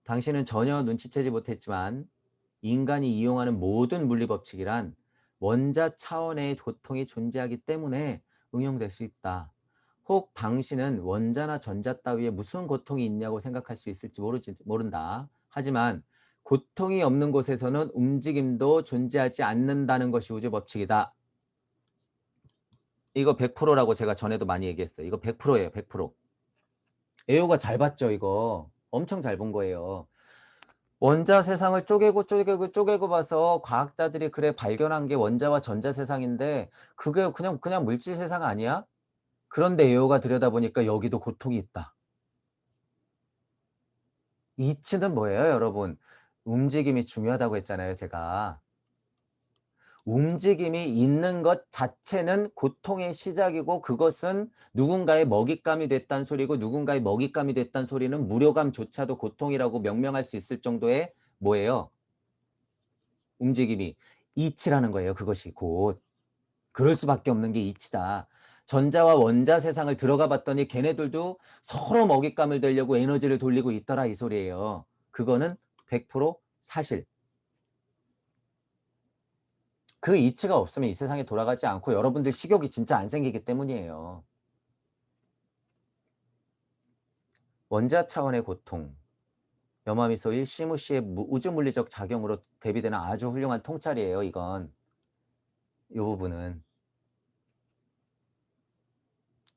당신은 전혀 눈치채지 못했지만 인간이 이용하는 모든 물리법칙이란 원자 차원의 고통이 존재하기 때문에 응용될 수 있다. 혹 당신은 원자나 전자 따위에 무슨 고통이 있냐고 생각할 수 있을지 모른다. 하지만 고통이 없는 곳에서는 움직임도 존재하지 않는다는 것이 우주 법칙이다. 이거 100%라고 제가 전에도 많이 얘기했어요. 이거 100%예요. 100%. 에오가 잘 봤죠, 이거. 엄청 잘 본 거예요. 원자 세상을 쪼개고 봐서 과학자들이 그래 발견한 게 원자와 전자 세상인데 그게 그냥 물질 세상 아니야? 그런데 에오가 들여다보니까 여기도 고통이 있다. 이치는 뭐예요, 여러분? 움직임이 중요하다고 했잖아요, 제가. 움직임이 있는 것 자체는 고통의 시작이고 그것은 누군가의 먹잇감이 됐다는 소리고 누군가의 먹잇감이 됐다는 소리는 무료감조차도 고통이라고 명명할 수 있을 정도의 뭐예요? 움직임이. 이치라는 거예요, 그것이 곧. 그럴 수밖에 없는 게 이치다. 전자와 원자 세상을 들어가 봤더니 걔네들도 서로 먹잇감을 되려고 에너지를 돌리고 있더라 이 소리예요. 그거는 100% 사실. 그 이치가 없으면 이 세상에 돌아가지 않고 여러분들 식욕이 진짜 안 생기기 때문이에요. 원자 차원의 고통. 염화미소 1시무시의 우주물리적 작용으로 대비되는 아주 훌륭한 통찰이에요, 이건. 이 부분은.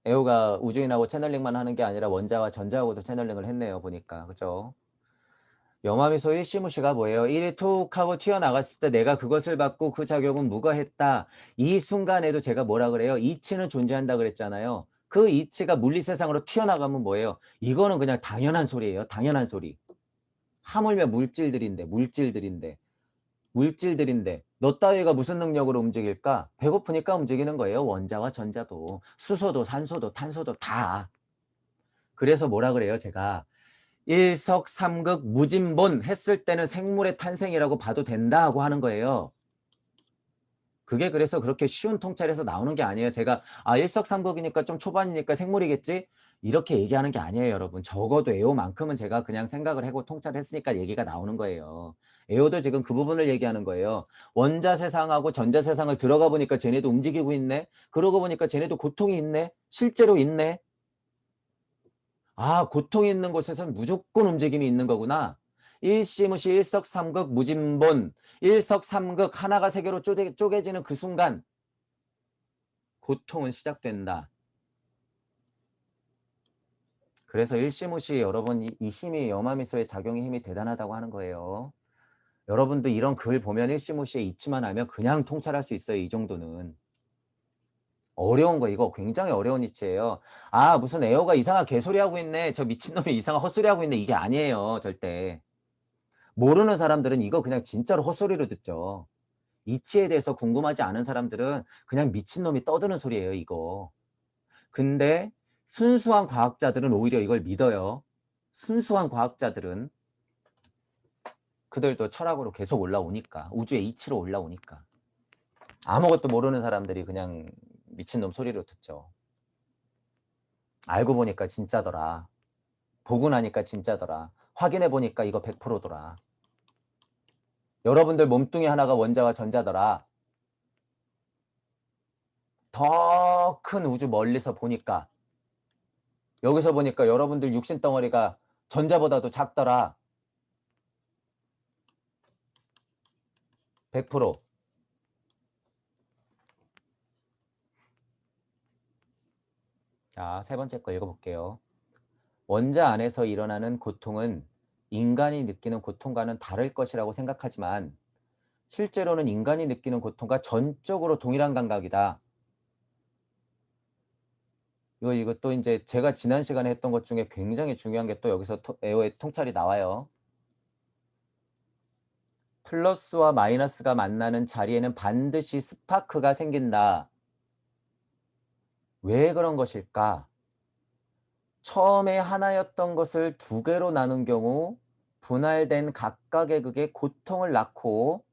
에오가 우주인하고 채널링만 하는 게 아니라 원자와 전자하고도 채널링을 했네요, 보니까. 그죠? 염화미소 1시무시가 뭐예요? 1이 툭 하고 튀어나갔을 때 내가 그것을 받고 그 작용은 무거했다. 이 순간에도 제가 뭐라 그래요? 이치는 존재한다 그랬잖아요. 그 이치가 물리세상으로 튀어나가면 뭐예요? 이거는 그냥 당연한 소리예요. 당연한 소리. 하물며 물질들인데 너 따위가 무슨 능력으로 움직일까? 배고프니까 움직이는 거예요. 원자와 전자도. 수소도 산소도 탄소도 다. 그래서 뭐라 그래요? 제가 일석삼극 무진본 했을 때는 생물의 탄생이라고 봐도 된다고 하는 거예요. 그게 그래서 그렇게 쉬운 통찰에서 나오는 게 아니에요. 제가 일석삼극이니까 좀 초반이니까 생물이겠지? 이렇게 얘기하는 게 아니에요, 여러분. 적어도 에오만큼은 제가 그냥 생각을 하고 통찰했으니까 얘기가 나오는 거예요. 에오도 지금 그 부분을 얘기하는 거예요. 원자 세상하고 전자 세상을 들어가 보니까 쟤네도 움직이고 있네. 그러고 보니까 쟤네도 고통이 있네. 실제로 있네. 고통이 있는 곳에서는 무조건 움직임이 있는 거구나. 일시무시 일석삼극 무진본. 일석삼극 하나가 세 개로 쪼개지는 그 순간 고통은 시작된다. 그래서 일시무시 여러분 이 힘이 염화미소의 작용의 힘이 대단하다고 하는 거예요. 여러분도 이런 글 보면 일시무시의 이치만 알면 그냥 통찰할 수 있어요. 이 정도는. 어려운 거 이거 굉장히 어려운 이치예요. 무슨 에어가 이상한 개소리하고 있네. 저 미친놈이 이상한 헛소리하고 있네. 이게 아니에요. 절대. 모르는 사람들은 이거 그냥 진짜로 헛소리로 듣죠. 이치에 대해서 궁금하지 않은 사람들은 그냥 미친놈이 떠드는 소리예요, 이거. 근데 순수한 과학자들은 오히려 이걸 믿어요. 순수한 과학자들은 그들도 철학으로 계속 올라오니까. 우주의 이치로 올라오니까. 아무것도 모르는 사람들이 그냥 미친놈 소리로 듣죠. 알고 보니까 진짜더라. 보고 나니까 진짜더라. 확인해 보니까 이거 100%더라. 여러분들 몸뚱이 하나가 원자와 전자더라. 더 큰 우주 멀리서 보니까 여기서 보니까 여러분들 육신 덩어리가 전자보다도 작더라. 100%. 자, 세 번째 거 읽어볼게요. 원자 안에서 일어나는 고통은 인간이 느끼는 고통과는 다를 것이라고 생각하지만 실제로는 인간이 느끼는 고통과 전적으로 동일한 감각이다. 이거 또 이제 제가 지난 시간에 했던 것 중에 굉장히 중요한 게 또 여기서 에어의 통찰이 나와요. 플러스와 마이너스가 만나는 자리에는 반드시 스파크가 생긴다. 왜 그런 것일까? 처음에 하나였던 것을 두 개로 나눈 경우 분할된 각각의 극에 고통을 낳고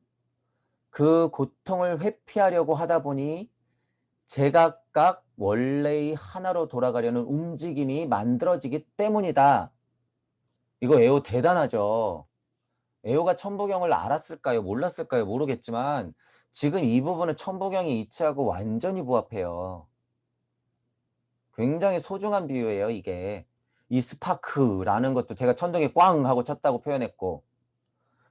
그 고통을 회피하려고 하다 보니 제각각 원래의 하나로 돌아가려는 움직임이 만들어지기 때문이다. 이거 에오 대단하죠. 에오가 천부경을 알았을까요? 몰랐을까요? 모르겠지만 지금 이 부분은 천부경이 이치하고 완전히 부합해요. 굉장히 소중한 비유예요, 이게. 이 스파크라는 것도 제가 천둥이 꽝 하고 쳤다고 표현했고,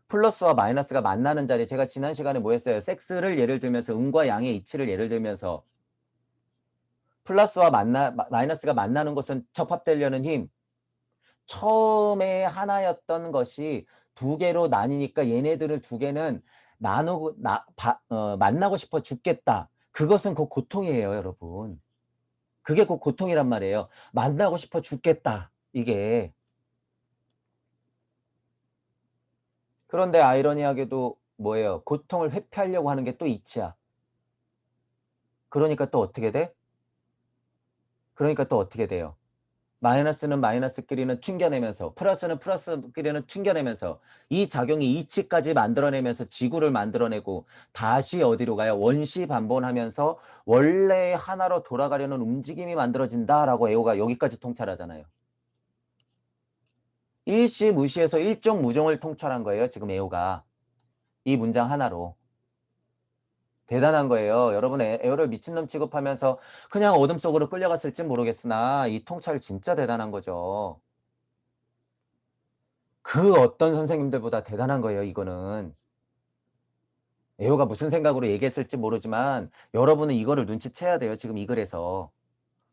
플러스와 마이너스가 만나는 자리, 제가 지난 시간에 뭐 했어요? 섹스를 예를 들면서 음과 양의 이치를 예를 들면서 플러스와 마이너스가 만나는 것은 접합되려는 힘. 처음에 하나였던 것이 두 개로 나뉘니까 얘네들을 두 개는 나누고 만나고 싶어 죽겠다. 그것은 곧 고통이에요, 여러분. 그게 곧 고통이란 말이에요. 만나고 싶어 죽겠다. 이게. 그런데 아이러니하게도 뭐예요? 고통을 회피하려고 하는 게 또 이치야. 그러니까 또 어떻게 돼? 그러니까 또 어떻게 돼요? 마이너스는 마이너스끼리는 튕겨내면서 플러스는 플러스끼리는 튕겨내면서 이 작용이 이치까지 만들어내면서 지구를 만들어내고 다시 어디로 가요? 원시 반복하면서 원래의 하나로 돌아가려는 움직임이 만들어진다라고 에오가 여기까지 통찰하잖아요. 일시무시해서 일종무종을 통찰한 거예요. 지금 에오가. 이 문장 하나로. 대단한 거예요. 여러분 에어를 미친놈 취급하면서 그냥 어둠 속으로 끌려갔을진 모르겠으나 이 통찰 진짜 대단한 거죠. 그 어떤 선생님들보다 대단한 거예요, 이거는. 에어가 무슨 생각으로 얘기했을지 모르지만 여러분은 이거를 눈치채야 돼요, 지금 이 글에서.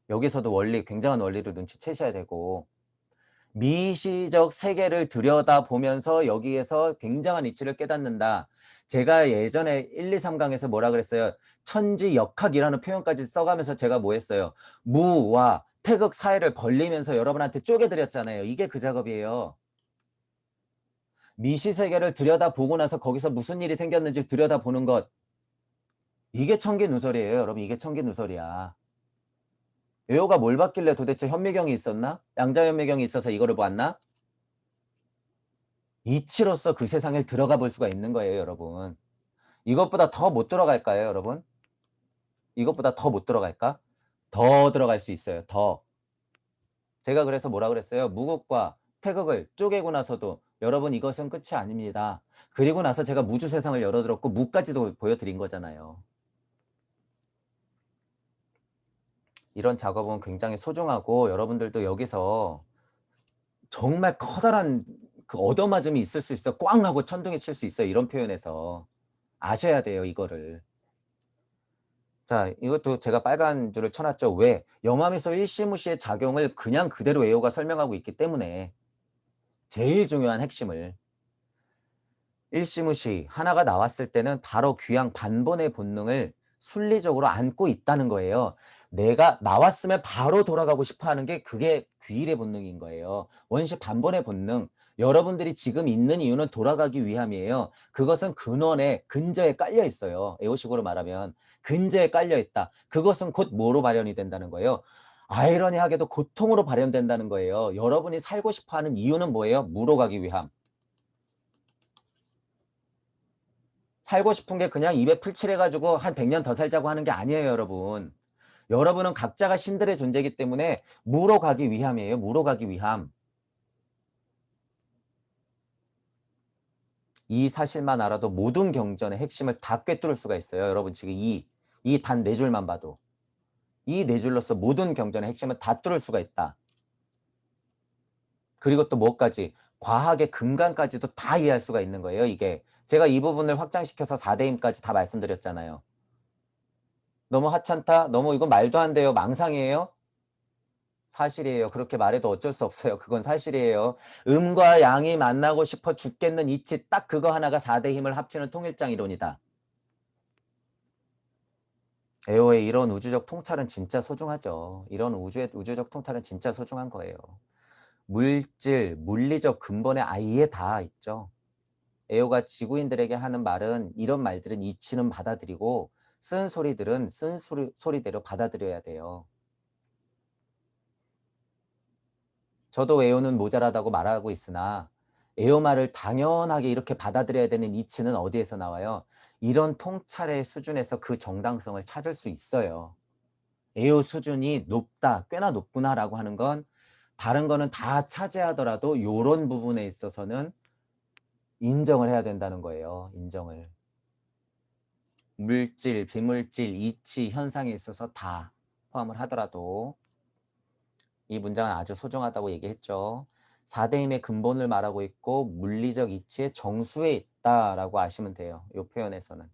여기서도 원리, 굉장한 원리를 눈치채셔야 되고 미시적 세계를 들여다보면서 여기에서 굉장한 이치를 깨닫는다. 제가 예전에 1, 2, 3강에서 뭐라 그랬어요? 천지역학이라는 표현까지 써가면서 제가 뭐 했어요? 무와 태극 사이를 벌리면서 여러분한테 쪼개드렸잖아요. 이게 그 작업이에요. 미시세계를 들여다보고 나서 거기서 무슨 일이 생겼는지 들여다보는 것. 이게 천기누설이에요, 여러분. 이게 천기누설이야. 외호가 뭘 봤길래 도대체 현미경이 있었나? 양자현미경이 있어서 이거를 보았나? 이치로서 그 세상에 들어가 볼 수가 있는 거예요, 여러분. 이것보다 더 못 들어갈까요, 여러분? 이것보다 더 못 들어갈까? 더 들어갈 수 있어요, 더. 제가 그래서 뭐라 그랬어요? 무극과 태극을 쪼개고 나서도 여러분 이것은 끝이 아닙니다. 그리고 나서 제가 무주 세상을 열어들었고 무까지도 보여드린 거잖아요. 이런 작업은 굉장히 소중하고 여러분들도 여기서 정말 커다란 그 얻어맞음이 있을 수 있어. 꽝 하고 천둥이 칠 수 있어요. 이런 표현에서. 아셔야 돼요, 이거를. 자, 이것도 제가 빨간 줄을 쳐놨죠. 왜? 영화미소 일시무시의 작용을 그냥 그대로 에오가 설명하고 있기 때문에 제일 중요한 핵심을 일시무시 하나가 나왔을 때는 바로 귀양 반번의 본능을 순리적으로 안고 있다는 거예요. 내가 나왔으면 바로 돌아가고 싶어 하는 게 그게 귀일의 본능인 거예요. 원시 반번의 본능. 여러분들이 지금 있는 이유는 돌아가기 위함이에요. 그것은 근원에 근저에 깔려 있어요. 에오식으로 말하면 근저에 깔려 있다. 그것은 곧 뭐로 발현이 된다는 거예요? 아이러니하게도 고통으로 발현된다는 거예요. 여러분이 살고 싶어 하는 이유는 뭐예요? 무로 가기 위함. 살고 싶은 게 그냥 입에 풀칠해가지고 한 100년 더 살자고 하는 게 아니에요, 여러분. 여러분은 각자가 신들의 존재이기 때문에 무로 가기 위함이에요. 무로 가기 위함. 이 사실만 알아도 모든 경전의 핵심을 다 꿰뚫을 수가 있어요. 여러분 지금 이 단 네 줄만 봐도. 이 네 줄로서 모든 경전의 핵심을 다 뚫을 수가 있다. 그리고 또 뭐까지? 과학의 근간까지도 다 이해할 수가 있는 거예요, 이게. 제가 이 부분을 확장시켜서 4대임까지 다 말씀드렸잖아요. 너무 하찮다? 너무 이건 말도 안 돼요. 망상이에요? 사실이에요. 그렇게 말해도 어쩔 수 없어요. 그건 사실이에요. 음과 양이 만나고 싶어 죽겠는 이치 딱 그거 하나가 4대 힘을 합치는 통일장 이론이다. 에오의 이런 우주적 통찰은 진짜 소중하죠. 이런 우주적 통찰은 진짜 소중한 거예요. 물질, 물리적 근본에 아예 다 있죠. 에오가 지구인들에게 하는 말은 이런 말들은 이치는 받아들이고 쓴 소리들은 쓴 소리대로 받아들여야 돼요. 저도 에오는 모자라다고 말하고 있으나 에오 말을 당연하게 이렇게 받아들여야 되는 이치는 어디에서 나와요? 이런 통찰의 수준에서 그 정당성을 찾을 수 있어요. 에오 수준이 높다, 꽤나 높구나라고 하는 건 다른 거는 다 차지하더라도 요런 부분에 있어서는 인정을 해야 된다는 거예요. 인정을. 물질, 비물질, 이치, 현상에 있어서 다 포함을 하더라도 이 문장은 아주 소중하다고 얘기했죠. 4대 힘의 근본을 말하고 있고 물리적 이치의 정수에 있다라고 아시면 돼요. 이 표현에서는.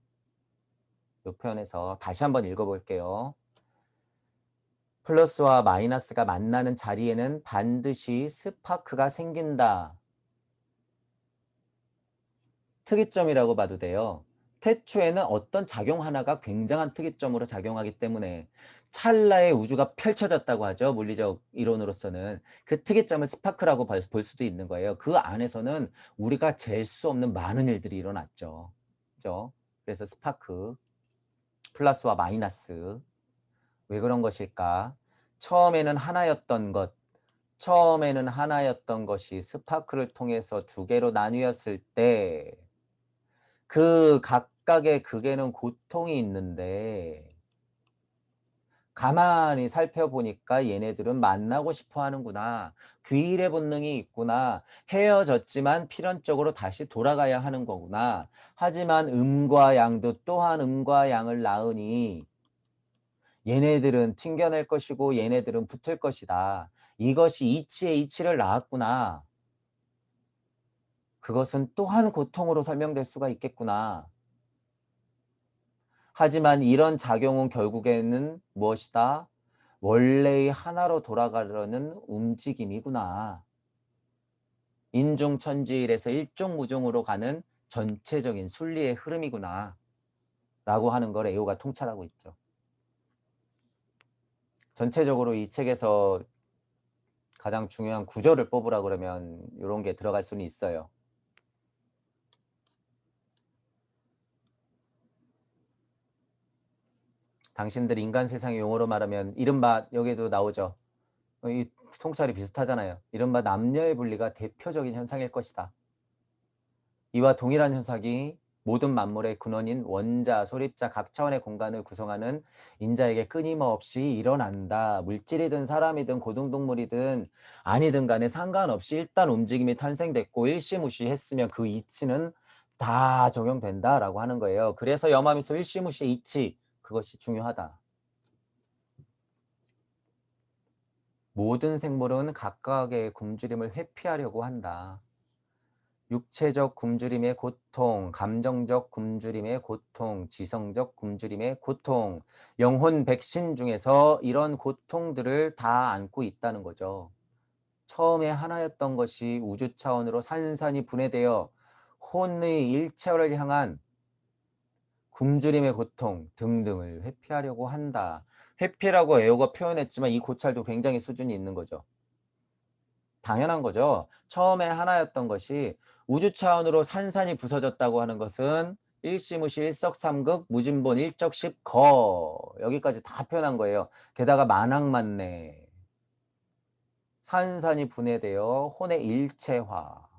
이 표현에서 다시 한번 읽어볼게요. 플러스와 마이너스가 만나는 자리에는 반드시 스파크가 생긴다. 특이점이라고 봐도 돼요. 태초에는 어떤 작용 하나가 굉장한 특이점으로 작용하기 때문에 찰나의 우주가 펼쳐졌다고 하죠. 물리적 이론으로서는. 그 특이점을 스파크라고 볼 수도 있는 거예요. 그 안에서는 우리가 잴 수 없는 많은 일들이 일어났죠. 그죠? 그래서 스파크, 플러스와 마이너스. 왜 그런 것일까? 처음에는 하나였던 것이 스파크를 통해서 두 개로 나뉘었을 때 그 각각의 극에는 고통이 있는데 가만히 살펴보니까 얘네들은 만나고 싶어 하는구나. 귀일의 본능이 있구나. 헤어졌지만 필연적으로 다시 돌아가야 하는 거구나. 하지만 음과 양도 또한 음과 양을 낳으니 얘네들은 튕겨낼 것이고 얘네들은 붙을 것이다. 이것이 이치의 이치를 낳았구나. 그것은 또한 고통으로 설명될 수가 있겠구나. 하지만 이런 작용은 결국에는 무엇이다? 원래의 하나로 돌아가려는 움직임이구나. 인중천지일에서 일종무중으로 가는 전체적인 순리의 흐름이구나. 라고 하는 걸 에오가 통찰하고 있죠. 전체적으로 이 책에서 가장 중요한 구절을 뽑으라 그러면 이런 게 들어갈 수는 있어요. 당신들 인간 세상의 용어로 말하면 이른바 여기도 나오죠. 이 통찰이 비슷하잖아요. 이른바 남녀의 분리가 대표적인 현상일 것이다. 이와 동일한 현상이 모든 만물의 근원인 원자, 소립자 각 차원의 공간을 구성하는 인자에게 끊임없이 일어난다. 물질이든 사람이든 고등동물이든 아니든 간에 상관없이 일단 움직임이 탄생됐고 일시무시했으면 그 이치는 다 적용된다라고 하는 거예요. 그래서 염화미소 일시무시의 이치, 그것이 중요하다. 모든 생물은 각각의 굶주림을 회피하려고 한다. 육체적 굶주림의 고통, 감정적 굶주림의 고통, 지성적 굶주림의 고통, 영혼 백신 중에서 이런 고통들을 다 안고 있다는 거죠. 처음에 하나였던 것이 우주 차원으로 산산이 분해되어 혼의 일체화를 향한 굶주림의 고통 등등을 회피하려고 한다. 회피라고 에오가 표현했지만 이 고찰도 굉장히 수준이 있는 거죠. 당연한 거죠. 처음에 하나였던 것이 우주 차원으로 산산이 부서졌다고 하는 것은 일시무시 일석삼극 무진본 일적십거 여기까지 다 표현한 거예요. 게다가 만학만내 산산이 분해되어 혼의 일체화.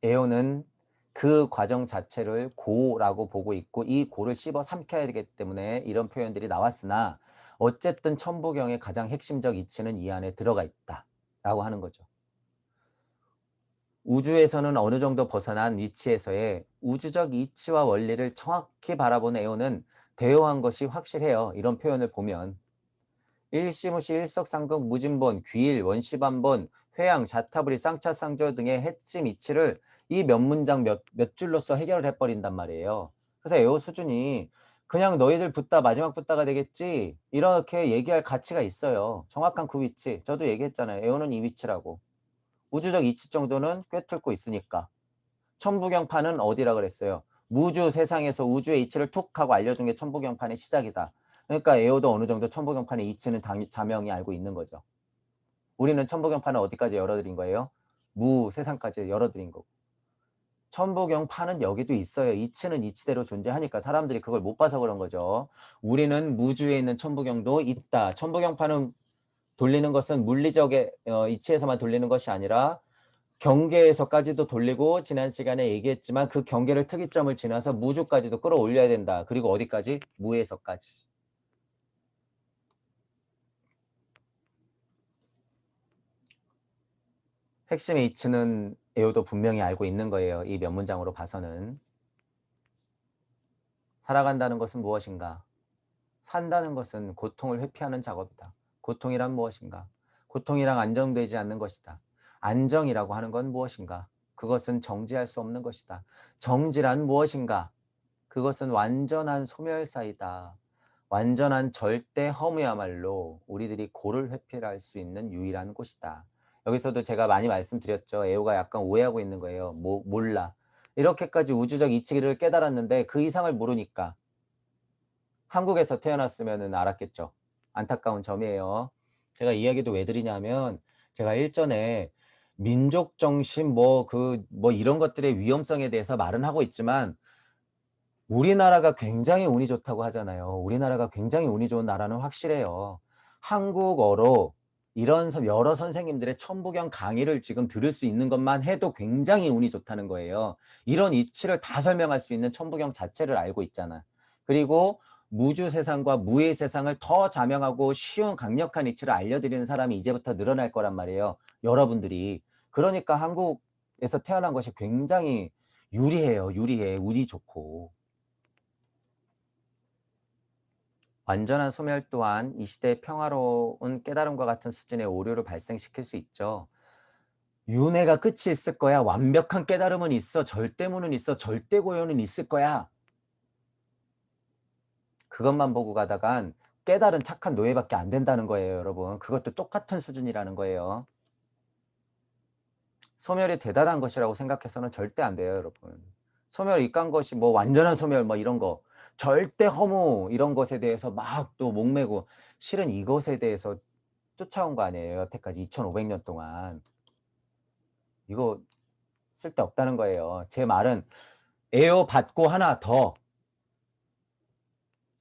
에오는 그 과정 자체를 고라고 보고 있고 이 고를 씹어 삼켜야 되기 때문에 이런 표현들이 나왔으나 어쨌든 천부경의 가장 핵심적 이치는 이 안에 들어가 있다 라고 하는 거죠. 우주에서는 어느 정도 벗어난 위치에서의 우주적 이치와 원리를 정확히 바라본 에오는 대요한 것이 확실해요. 이런 표현을 보면 일시무시 일석삼극 무진본 귀일 원시반본 회양 자타불이 쌍차쌍조 등의 핵심 이치를 이 몇 문장 몇 줄로서 해결을 해버린단 말이에요. 그래서 에오 수준이 그냥 너희들 붙다 마지막 붙다가 되겠지 이렇게 얘기할 가치가 있어요. 정확한 그 위치 저도 얘기했잖아요. 에오는 이 위치라고. 우주적 이치 정도는 꿰뚫고 있으니까. 천부경판은 어디라 그랬어요? 무주 세상에서 우주의 이치를 툭 하고 알려준 게 천부경판의 시작이다. 그러니까 에오도 어느 정도 천부경판의 이치는 자명히 알고 있는 거죠. 우리는 천부경판을 어디까지 열어드린 거예요? 무 세상까지 열어드린 거고. 천부경판은 여기도 있어요. 이치는 이치대로 존재하니까 사람들이 그걸 못 봐서 그런 거죠. 우리는 무주에 있는 천부경도 있다. 천부경판은 돌리는 것은 물리적의 이치에서만 돌리는 것이 아니라 경계에서까지도 돌리고 지난 시간에 얘기했지만 그 경계를 특이점을 지나서 무주까지도 끌어올려야 된다. 그리고 어디까지? 무에서까지. 핵심의 이치는 에오도 분명히 알고 있는 거예요. 이 몇 문장으로 봐서는. 살아간다는 것은 무엇인가? 산다는 것은 고통을 회피하는 작업이다. 고통이란 무엇인가? 고통이랑 안정되지 않는 것이다. 안정이라고 하는 건 무엇인가? 그것은 정지할 수 없는 것이다. 정지란 무엇인가? 그것은 완전한 소멸사이다. 완전한 절대 허무야말로 우리들이 고를 회피할 수 있는 유일한 곳이다. 여기서도 제가 많이 말씀드렸죠. 에오가 약간 오해하고 있는 거예요. 몰라. 이렇게까지 우주적 이치를 깨달았는데 그 이상을 모르니까 한국에서 태어났으면 알았겠죠. 안타까운 점이에요. 제가 이 이야기도 왜 드리냐면 제가 일전에 민족 정신 뭐 이런 것들의 위험성에 대해서 말은 하고 있지만 우리나라가 굉장히 운이 좋다고 하잖아요. 우리나라가 굉장히 운이 좋은 나라는 확실해요. 한국어로 이런 여러 선생님들의 천부경 강의를 지금 들을 수 있는 것만 해도 굉장히 운이 좋다는 거예요. 이런 이치를 다 설명할 수 있는 천부경 자체를 알고 있잖아. 그리고 무주 세상과 무의 세상을 더 자명하고 쉬운 강력한 이치를 알려드리는 사람이 이제부터 늘어날 거란 말이에요. 여러분들이. 그러니까 한국에서 태어난 것이 굉장히 유리해요. 유리해. 운이 좋고. 완전한 소멸 또한 이 시대의 평화로운 깨달음과 같은 수준의 오류를 발생시킬 수 있죠. 윤회가 끝이 있을 거야. 완벽한 깨달음은 있어. 절대무는 있어. 절대고요는 있을 거야. 그것만 보고 가다간 깨달은 착한 노예밖에 안 된다는 거예요, 여러분. 그것도 똑같은 수준이라는 거예요. 소멸이 대단한 것이라고 생각해서는 절대 안 돼요, 여러분. 소멸 이깐 것이 뭐 완전한 소멸 뭐 이런 거 절대 허무 이런 것에 대해서 막 또 목매고 실은 이것에 대해서 쫓아온 거 아니에요. 여태까지 2500년 동안. 이거 쓸데없다는 거예요. 제 말은 에어받고 하나 더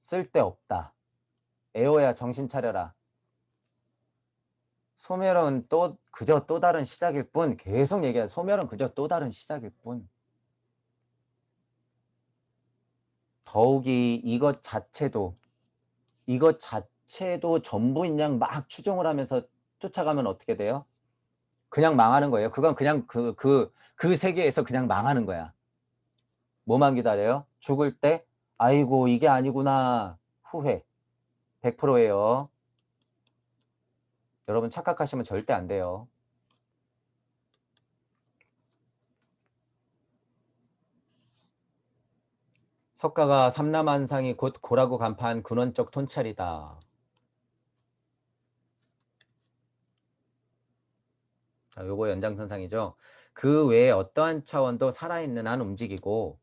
쓸데없다. 에어야 정신 차려라. 소멸은 또 그저 또 다른 시작일 뿐. 계속 얘기해. 소멸은 그저 또 다른 시작일 뿐. 더욱이 이것 자체도 전부인 양 막 추종을 하면서 쫓아가면 어떻게 돼요? 그냥 망하는 거예요. 그건 그냥 그 세계에서 그냥 망하는 거야. 뭐만 기다려요? 죽을 때 아이고 이게 아니구나. 후회. 100%예요. 여러분 착각하시면 절대 안 돼요. 석가가 삼라만상이 곧 고라고 간파한 근원적 통찰이다. 자, 요거 연장선상이죠. 그 외에 어떠한 차원도 살아있는 한 움직이고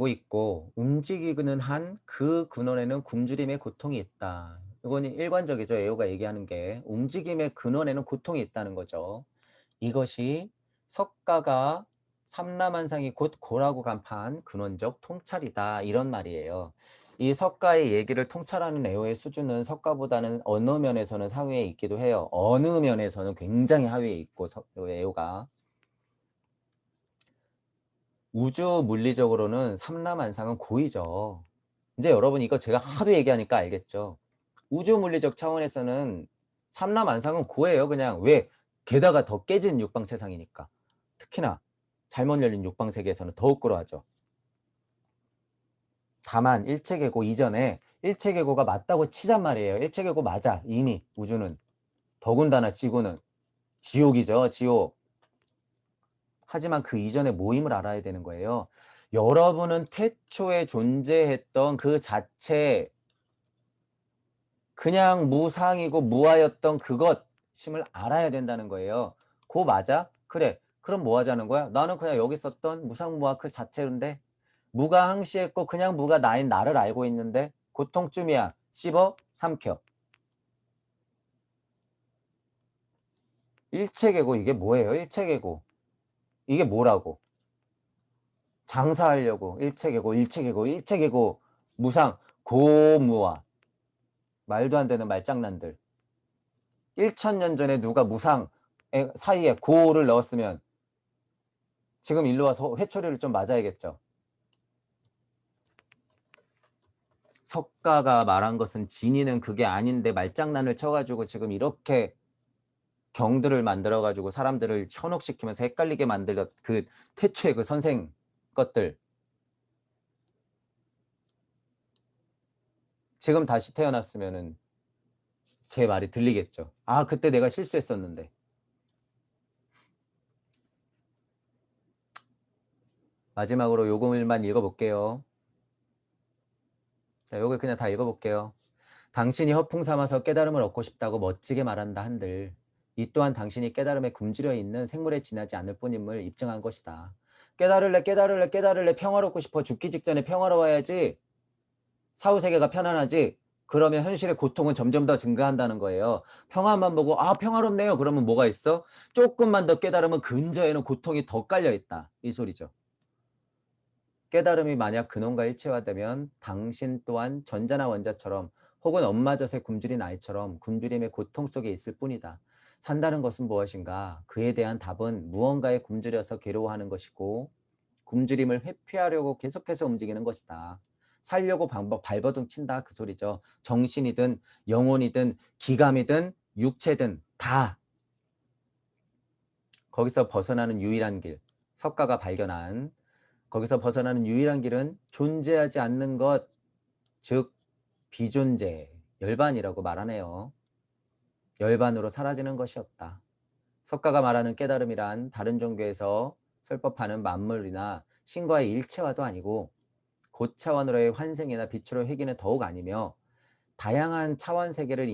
있고 움직이는 한 그 근원에는 굶주림의 고통이 있다. 이건 일관적이죠. 에오가 얘기하는 게 움직임의 근원에는 고통이 있다는 거죠. 이것이 석가가 삼라만상이 곧 고라고 간파한 근원적 통찰이다. 이런 말이에요. 이 석가의 얘기를 통찰하는 에오의 수준은 석가보다는 어느 면에서는 상위에 있기도 해요. 어느 면에서는 굉장히 하위에 있고 에오가. 우주 물리적으로는 삼라만상은 고이죠. 이제 여러분 이거 제가 하도 얘기하니까 알겠죠. 우주 물리적 차원에서는 삼라만상은 고예요. 그냥 왜? 게다가 더 깨진 육방 세상이니까. 특히나 잘못 열린 육방 세계에서는 더욱 그러하죠. 다만 일체계고 이전에 일체계고가 맞다고 치잔 말이에요. 일체계고 맞아. 이미 우주는. 더군다나 지구는. 지옥이죠. 지옥. 하지만 그 이전의 모임을 알아야 되는 거예요. 여러분은 태초에 존재했던 그 자체 그냥 무상이고 무하였던 그것임을 알아야 된다는 거예요. 고 맞아? 그래. 그럼 뭐 하자는 거야? 나는 그냥 여기 있었던 무상무하 그 자체인데 무가 항시했고 그냥 무가 나인 나를 알고 있는데 고통쯤이야. 씹어 삼켜. 일체계고 이게 뭐예요? 일체계고. 이게 뭐라고? 장사하려고 일체계고 무상 고무화. 말도 안 되는 말장난들. 1000년 전에 누가 무상 사이에 고를 넣었으면 지금 일로 와서 회초리를 좀 맞아야겠죠. 석가가 말한 것은 진이는 그게 아닌데 말장난을 쳐가지고 지금 이렇게 경들을 만들어 가지고 사람들을 현혹시키면서 헷갈리게 만들던 그 태초의 그 선생 것들 지금 다시 태어났으면은 제 말이 들리겠죠. '아 그때 내가 실수했었는데.' 마지막으로 요 글만 읽어 볼게요. 자 요걸 그냥 다 읽어 볼게요. "당신이 허풍 삼아서 깨달음을 얻고 싶다고 멋지게 말한다 한들 이 또한 당신이 깨달음에 굶주려 있는 생물에 지나지 않을 뿐임을 입증한 것이다. 깨달을래, 깨달을래, 깨달을래 평화롭고 싶어 죽기 직전에 평화로워야지 사후세계가 편안하지 그러면 현실의 고통은 점점 더 증가한다는 거예요. 평화만 보고 '아 평화롭네요.' 그러면 뭐가 있어? 쪼끔만 더 깨달으면 근저에는 고통이 더 깔려 있다. 이 소리죠. 깨달음이 만약 근원과 일체화되면 당신 또한 전자나 원자처럼 혹은 엄마젖에 굶주린 아이처럼 굶주림의 고통 속에 있을 뿐이다. 산다는 것은 무엇인가? 그에 대한 답은 무언가에 굶주려서 괴로워하는 것이고 굶주림을 회피하려고 계속해서 움직이는 것이다. 살려고 발버둥 친다 그 소리죠. 정신이든 영혼이든 기감이든 육체든 다 거기서 벗어나는 유일한 길, 석가가 발견한 거기서 벗어나는 유일한 길은 존재하지 않는 것, 즉 비존재, 열반이라고 말하네요. 열반으로 사라지는 것이 없다. 석가가 말하는 깨달음이란 다른 종교에서 설법하는 만물이나 신과의 일체화도 아니고 고차원으로의 환생이나 빛으로 회귀는 더욱 아니며 다양한 차원 세계를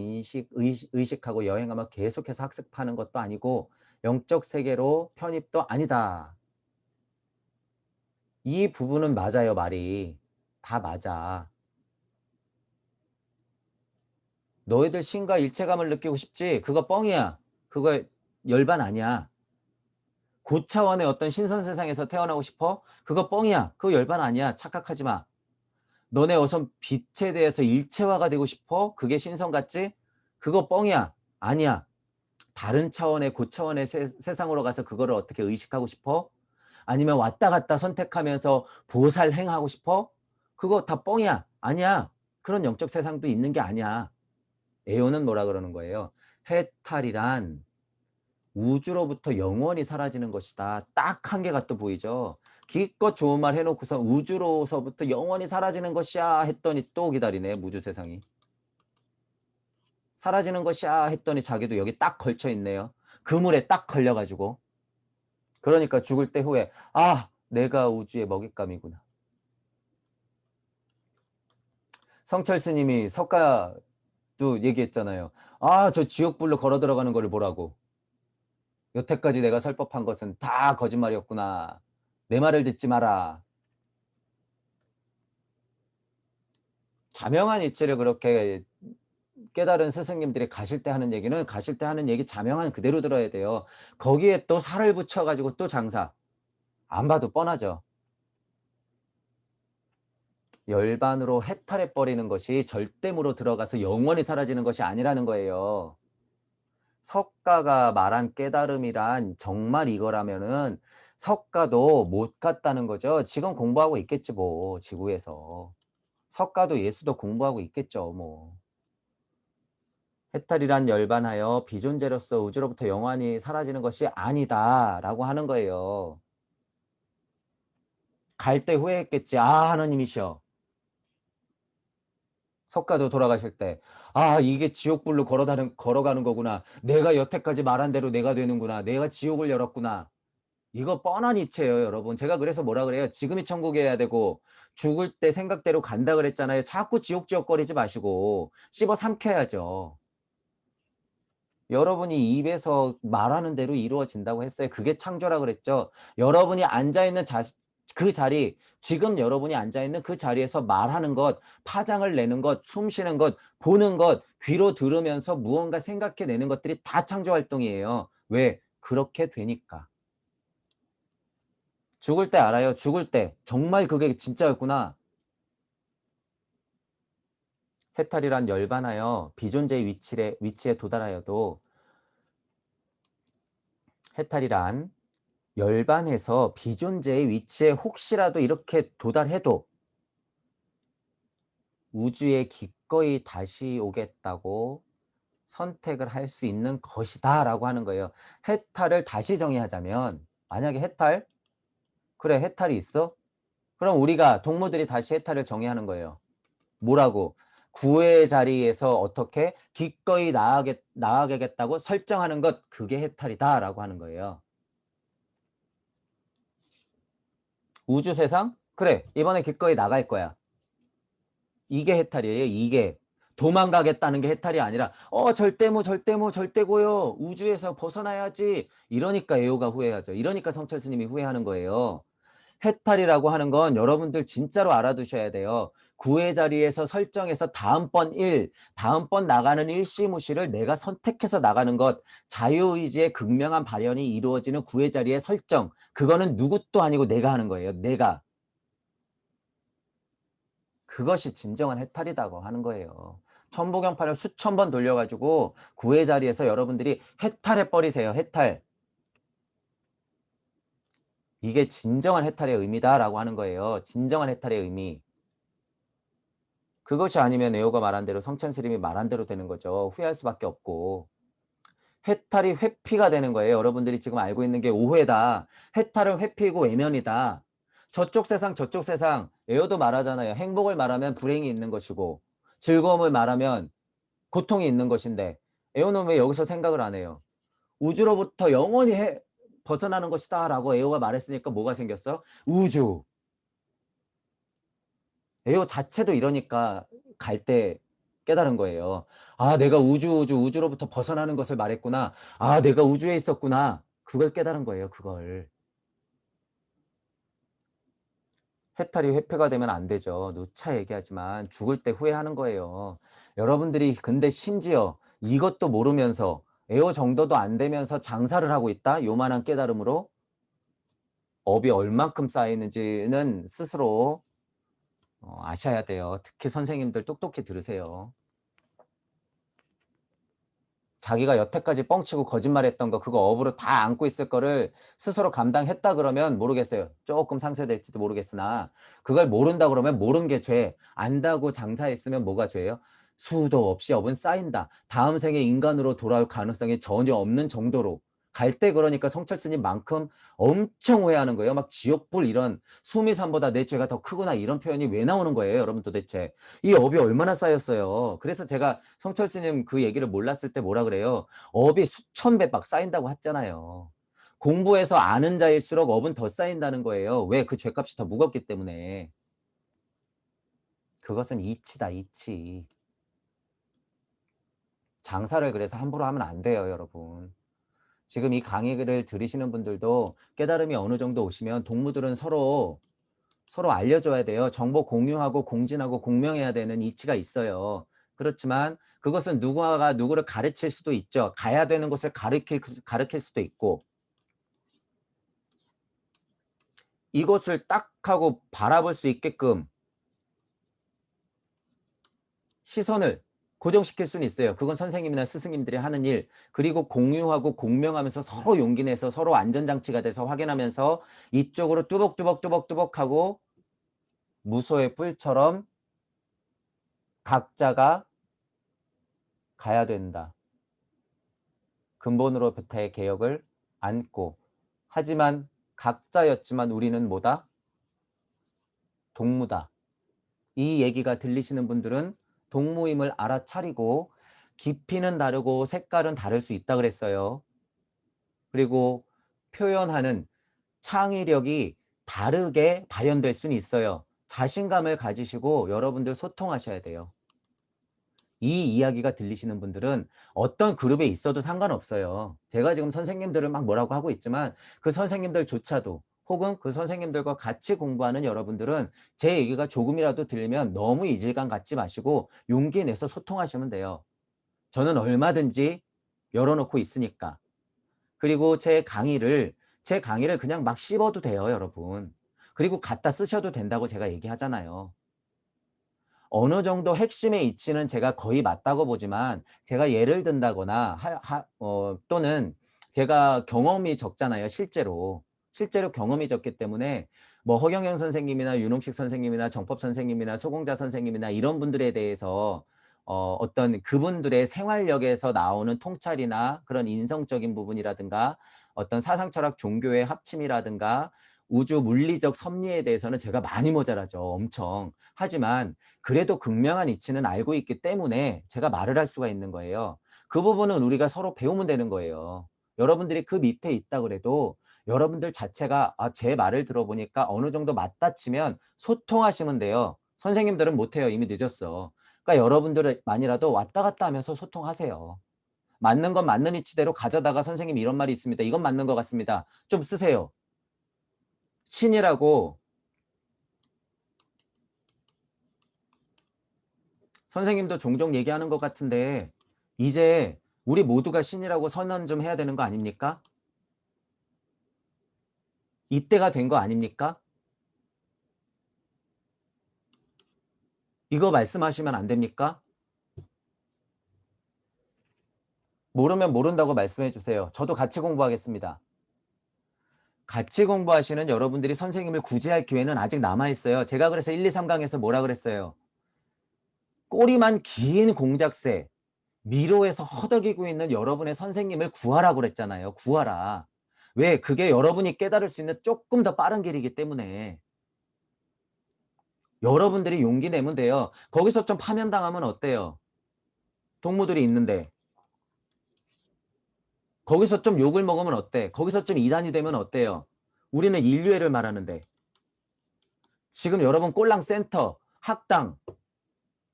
의식하고 여행하며 계속해서 학습하는 것도 아니고 영적 세계로 편입도 아니다. 이 부분은 맞아요, 말이. 다 맞아. 너희들 신과 일체감을 느끼고 싶지? 그거 뻥이야. 그거 열반 아니야. 고차원의 어떤 신선 세상에서 태어나고 싶어? 그거 뻥이야. 그거 열반 아니야. 착각하지 마. 너네 어선 빛에 대해서 일체화가 되고 싶어? 그게 신선 같지? 그거 뻥이야. 아니야. 다른 차원의 고차원의 세상으로 가서 그거를 어떻게 의식하고 싶어? 아니면 왔다 갔다 선택하면서 보살 행하고 싶어? 그거 다 뻥이야. 아니야. 그런 영적 세상도 있는 게 아니야. 에오는 뭐라 그러는 거예요? 해탈이란 우주로부터 영원히 사라지는 것이다. 딱 한계가 또 보이죠. 기껏 좋은 말 해놓고서 우주로서부터 영원히 사라지는 것이야 했더니 또 기다리네. 무주 세상이. 사라지는 것이야 했더니 자기도 여기 딱 걸쳐 있네요. 그물에 딱 걸려가지고. 그러니까 죽을 때 후에 아 내가 우주의 먹잇감이구나. 성철 스님이 석가도 얘기했잖아요. 아 저 지옥불로 걸어 들어가는 거를 보라고. 여태까지 내가 설법한 것은 다 거짓말이었구나. 내 말을 듣지 마라. 자명한 이치를 그렇게 깨달은 스승님들이 가실 때 하는 얘기는 가실 때 하는 얘기 자명한 그대로 들어야 돼요. 거기에 또 살을 붙여 가지고 또 장사. 안 봐도 뻔하죠. 열반으로 해탈해 버리는 것이 절대무로 들어가서 영원히 사라지는 것이 아니라는 거예요. 석가가 말한 깨달음이란 정말 이거라면은 석가도 못 갔다는 거죠. 지금 공부하고 있겠지 뭐 지구에서. 석가도 예수도 공부하고 있겠죠 뭐. 해탈이란 열반하여 비존재로서 우주로부터 영원히 사라지는 것이 아니다라고 하는 거예요. 갈 때 후회했겠지. 아 하나님이셔. 석가도 돌아가실 때. 아 이게 지옥불로 걸어가는 거구나. 내가 여태까지 말한 대로 내가 되는구나. 내가 지옥을 열었구나. 이거 뻔한 이치예요 여러분. 제가 그래서 뭐라 그래요. 지금이 천국이어야 되고 죽을 때 생각대로 간다 그랬잖아요. 자꾸 지옥지옥거리지 마시고 씹어 삼켜야죠. 여러분이 입에서 말하는 대로 이루어진다고 했어요. 그게 창조라 그랬죠. 여러분이 앉아있는 그 자리, 지금 여러분이 앉아있는 그 자리에서 말하는 것, 파장을 내는 것, 숨 쉬는 것, 보는 것, 귀로 들으면서 무언가 생각해내는 것들이 다 창조 활동이에요. 왜? 그렇게 되니까. 죽을 때 알아요. 죽을 때. 정말 그게 진짜였구나. 해탈이란 열반하여 비존재의 위치에 도달하여도 해탈이란 열반해서 비존재의 위치에 혹시라도 이렇게 도달해도 우주에 기꺼이 다시 오겠다고 선택을 할 수 있는 것이다 라고 하는 거예요. 해탈을 다시 정의하자면 만약에 해탈? 그래 해탈이 있어? 그럼 우리가 동무들이 다시 해탈을 정의하는 거예요. 뭐라고? 구의 자리에서 어떻게 기꺼이 나아가겠다고 설정하는 것 그게 해탈이다 라고 하는 거예요. 우주 세상? 그래 이번에 기꺼이 나갈 거야. 이게 해탈이에요. 이게 도망가겠다는 게 해탈이 아니라 절대무 절대무 절대고요. 우주에서 벗어나야지. 이러니까 에오가 후회하죠. 이러니까 성철 스님이 후회하는 거예요. 해탈이라고 하는 건 여러분들 진짜로 알아두셔야 돼요. 구의 자리에서 설정해서 다음번 나가는 일시무시를 내가 선택해서 나가는 것, 자유의지의 극명한 발현이 이루어지는 구의 자리의 설정, 그거는 누구도 아니고 내가 하는 거예요. 내가. 그것이 진정한 해탈이라고 하는 거예요. 천부경판을 수천 번 돌려가지고 구의 자리에서 여러분들이 해탈해버리세요. 해탈. 이게 진정한 해탈의 의미다라고 하는 거예요. 진정한 해탈의 의미. 그것이 아니면 에오가 말한 대로 성찬스님이 말한 대로 되는 거죠. 후회할 수밖에 없고. 해탈이 회피가 되는 거예요. 여러분들이 지금 알고 있는 게 오해다. 해탈은 회피고 외면이다. 저쪽 세상. 에오도 말하잖아요. 행복을 말하면 불행이 있는 것이고 즐거움을 말하면 고통이 있는 것인데 에오는 왜 여기서 생각을 안 해요? 우주로부터 영원히 벗어나는 것이다 라고 에오가 말했으니까 뭐가 생겼어? 우주. 에오 자체도 이러니까 갈 때 깨달은 거예요. 아, 내가 우주로부터 벗어나는 것을 말했구나. 아, 내가 우주에 있었구나. 그걸 깨달은 거예요, 그걸. 해탈이 회피가 되면 안 되죠. 누차 얘기하지만 죽을 때 후회하는 거예요. 여러분들이 근데 심지어 이것도 모르면서 에어 정도도 안 되면서 장사를 하고 있다? 요만한 깨달음으로 업이 얼만큼 쌓이는지는 스스로 아셔야 돼요. 특히 선생님들 똑똑히 들으세요. 자기가 여태까지 뻥치고 거짓말했던 거 그거 업으로 다 안고 있을 거를 스스로 감당했다 그러면 모르겠어요. 조금 상쇄될지도 모르겠으나 그걸 모른다 그러면 모른 게 죄. 안다고 장사했으면 뭐가 죄예요? 수도 없이 업은 쌓인다. 다음 생에 인간으로 돌아올 가능성이 전혀 없는 정도로 갈 때 그러니까 성철 스님만큼 엄청 오해하는 거예요. 막 지옥불 이런 수미산보다 내 죄가 더 크구나 이런 표현이 왜 나오는 거예요, 여러분 도대체. 이 업이 얼마나 쌓였어요. 그래서 제가 성철 스님 그 얘기를 몰랐을 때 뭐라 그래요? 업이 수천 배 막 쌓인다고 했잖아요. 공부해서 아는 자일수록 업은 더 쌓인다는 거예요. 왜? 그 죄값이 더 무겁기 때문에. 그것은 이치다, 이치. 장사를 그래서 함부로 하면 안 돼요, 여러분. 지금 이 강의를 들으시는 분들도 깨달음이 어느 정도 오시면 동무들은 서로 알려줘야 돼요. 정보 공유하고 공진하고 공명해야 되는 이치가 있어요. 그렇지만 그것은 누구가 누구를 가르칠 수도 있죠. 가야 되는 곳을 가르칠 수도 있고 이것을 딱 하고 바라볼 수 있게끔 시선을 고정시킬 수는 있어요. 그건 선생님이나 스승님들이 하는 일. 그리고 공유하고 공명하면서 서로 용기 내서 서로 안전장치가 돼서 확인하면서 이쪽으로 뚜벅뚜벅 하고 무소의 뿔처럼 각자가 가야 된다. 근본으로부터의 개혁을 안고 하지만 각자였지만 우리는 뭐다? 동무다. 이 얘기가 들리시는 분들은 동무임을 알아차리고 깊이는 다르고 색깔은 다를 수 있다 그랬어요. 그리고 표현하는 창의력이 다르게 발현될 수는 있어요. 자신감을 가지시고 여러분들 소통하셔야 돼요. 이 이야기가 들리시는 분들은 어떤 그룹에 있어도 상관없어요. 제가 지금 선생님들을 막 뭐라고 하고 있지만 그 선생님들조차도 혹은 그 선생님들과 같이 공부하는 여러분들은 제 얘기가 조금이라도 들리면 너무 이질감 갖지 마시고 용기 내서 소통하시면 돼요. 저는 얼마든지 열어놓고 있으니까. 그리고 제 강의를 그냥 막 씹어도 돼요, 여러분. 그리고 갖다 쓰셔도 된다고 제가 얘기하잖아요. 어느 정도 핵심의 이치는 제가 거의 맞다고 보지만 제가 예를 든다거나 또는 제가 경험이 적잖아요. 실제로 경험이 적기 때문에 뭐 허경영 선생님이나 윤홍식 선생님이나 정법 선생님이나 소공자 선생님이나 이런 분들에 대해서 어떤 그분들의 생활력에서 나오는 통찰이나 그런 인성적인 부분이라든가 어떤 사상 철학 종교의 합침이라든가 우주 물리적 섭리에 대해서는 제가 많이 모자라죠. 엄청. 하지만 그래도 극명한 이치는 알고 있기 때문에 제가 말을 할 수가 있는 거예요. 그 부분은 우리가 서로 배우면 되는 거예요. 여러분들이 그 밑에 있다 그래도 여러분들 자체가 제 말을 들어보니까 어느 정도 맞다치면 소통하시면 돼요. 선생님들은 못해요. 이미 늦었어. 그러니까 여러분들만이라도 왔다 갔다 하면서 소통하세요. 맞는 건 맞는 이치대로 가져다가 선생님 이런 말이 있습니다. 이건 맞는 것 같습니다. 좀 쓰세요. 신이라고 선생님도 종종 얘기하는 것 같은데 이제 우리 모두가 신이라고 선언 좀 해야 되는 거 아닙니까? 이때가 된 거 아닙니까? 이거 말씀하시면 안 됩니까? 모르면 모른다고 말씀해 주세요. 저도 같이 공부하겠습니다. 같이 공부하시는 여러분들이 선생님을 구제할 기회는 아직 남아있어요. 제가 그래서 1, 2, 3강에서 뭐라 그랬어요? 꼬리만 긴 공작새, 미로에서 허덕이고 있는 여러분의 선생님을 구하라고 그랬잖아요. 구하라. 왜? 그게 여러분이 깨달을 수 있는 조금 더 빠른 길이기 때문에 여러분들이 용기 내면 돼요. 거기서 좀 파면당하면 어때요? 동무들이 있는데. 거기서 좀 욕을 먹으면 어때? 거기서 좀 이단이 되면 어때요? 우리는 인류애를 말하는데. 지금 여러분 꼴랑 센터, 학당,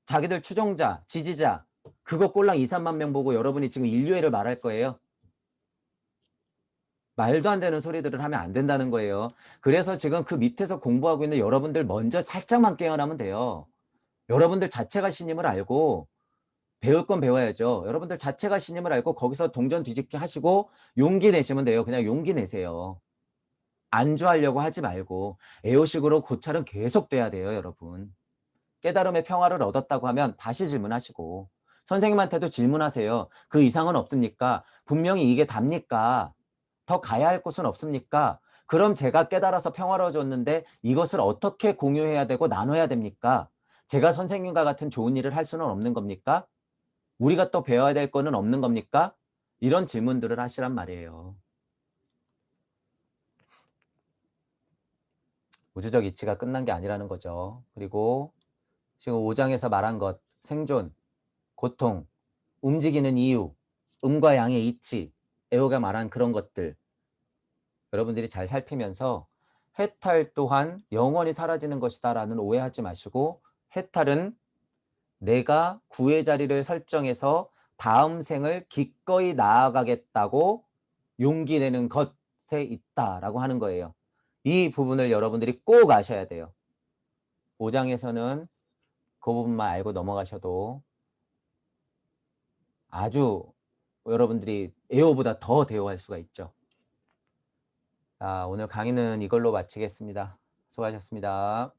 자기들 추종자, 지지자 그거 꼴랑 2, 3만 명 보고 여러분이 지금 인류애를 말할 거예요? 말도 안 되는 소리들을 하면 안 된다는 거예요. 그래서 지금 그 밑에서 공부하고 있는 여러분들 먼저 살짝만 깨어나면 돼요. 여러분들 자체가 신임을 알고 배울 건 배워야죠. 여러분들 자체가 신임을 알고 거기서 동전 뒤집기 하시고 용기 내시면 돼요. 그냥 용기 내세요. 안주하려고 하지 말고 애호식으로 고찰은 계속 돼야 돼요, 여러분. 깨달음의 평화를 얻었다고 하면 다시 질문하시고 선생님한테도 질문하세요. 그 이상은 없습니까? 분명히 이게 답니까? 더 가야 할 곳은 없습니까? 그럼 제가 깨달아서 평화로워졌는데 이것을 어떻게 공유해야 되고 나눠야 됩니까? 제가 선생님과 같은 좋은 일을 할 수는 없는 겁니까? 우리가 또 배워야 될 거는 없는 겁니까? 이런 질문들을 하시란 말이에요. 우주적 이치가 끝난 게 아니라는 거죠. 그리고 지금 5장에서 말한 것, 생존, 고통, 움직이는 이유, 음과 양의 이치, 에오가 말한 그런 것들 여러분들이 잘 살피면서 해탈 또한 영원히 사라지는 것이다 라는 오해하지 마시고 해탈은 내가 구의 자리를 설정해서 다음 생을 기꺼이 나아가겠다고 용기 내는 것에 있다라고 하는 거예요. 이 부분을 여러분들이 꼭 아셔야 돼요. 5장에서는 그 부분만 알고 넘어가셔도 아주 여러분들이 에오보다 더 대오할 수가 있죠. 자, 오늘 강의는 이걸로 마치겠습니다. 수고하셨습니다.